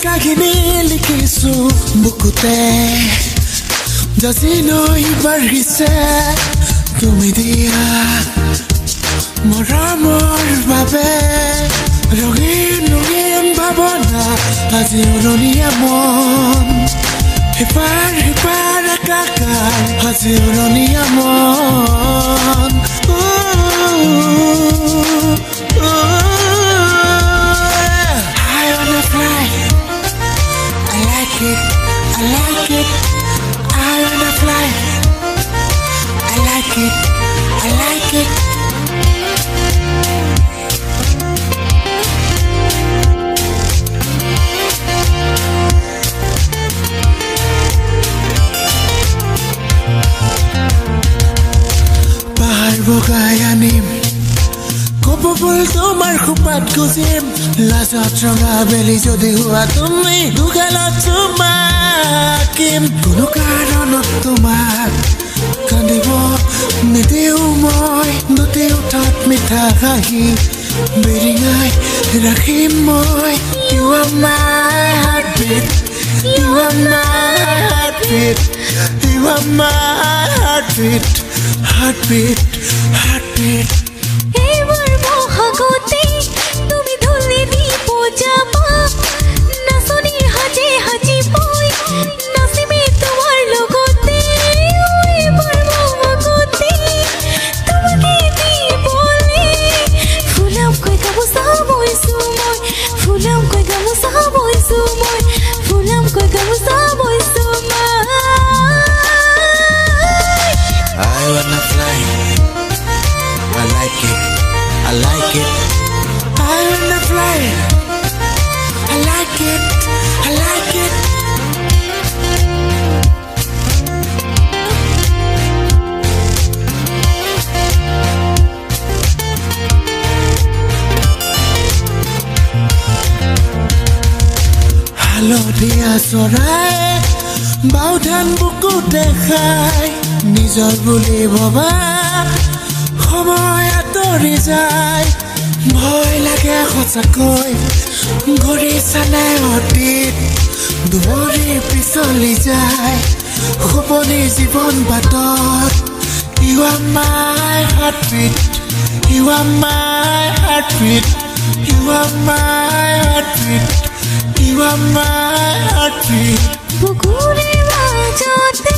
কাহিনী লিখিছো বুকুতে জাজিলৈ বাঢ়িছে তুমি দিয়া মৰমৰ বাবে ৰঙীন ৰঙীন ভাৱনা আজি উৰণীয়া মন সিপাৰ সিপাৰ একাকাৰ আজি উৰণীয়া মন I wanna fly I like it I like it I wanna fly I like it I like it বগাই আনিম কপবল তোমাৰ খোপাত গুজিম লাজত ৰঙা বেলি যদি হোৱা তুমি দুগালত চুমাকিম কোনো কাৰণত তোমাক কান্দিব নিদিও মই দুটি উঠাত মিঠা হাঁহি বেৰিঙাই ৰাখিম মই You are my heartbeat You are my heartbeat You are my heartbeat Heartbeat, heartbeat এবার মহাগতে তুমি ধুলি দিব যাবা নাচনিৰ হাজে হাজি পই নাচিমে তোমাৰ লগতে এবাৰ মহাগতে তোমাকে দিবলে ফুলাম কৈ গামোচা বৈছো মই ফুলাম কৈ গামোচা বৈছো মই ফুলাম কৈ গামোচা বৈছো I wanna fly I like it I like it I wanna fly I like it I like it হালধীয়া চৰাই বাওধান বুকু দেখাই নিজৰ বুলি ভবা সময় আঁতৰি যায় ভয় লাগে সঁচাকৈ ঘূৰি চালে অতীত দুৱৰি পিছলি যায় সপনি জীৱন বাটত You are my heartbeat You are my heartbeat You are my heartbeat You are my heartbeat বুকুৰে মাজতে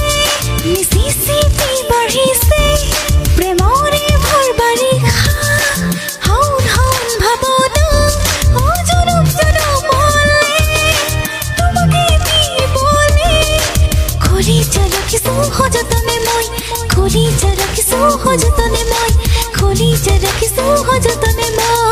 মিচিচিপি বাঢ়িছে প্ৰেমৰে ভৰ বাৰিষা হাউন হাউন ভাৱনা জনম জনমলে তোমাকে দিবলে খৰিচা ৰাখিছো সযতনে মই খৰিচা ৰাখিছো সযতনে মই খৰিচা ৰাখিছো সযতনে মই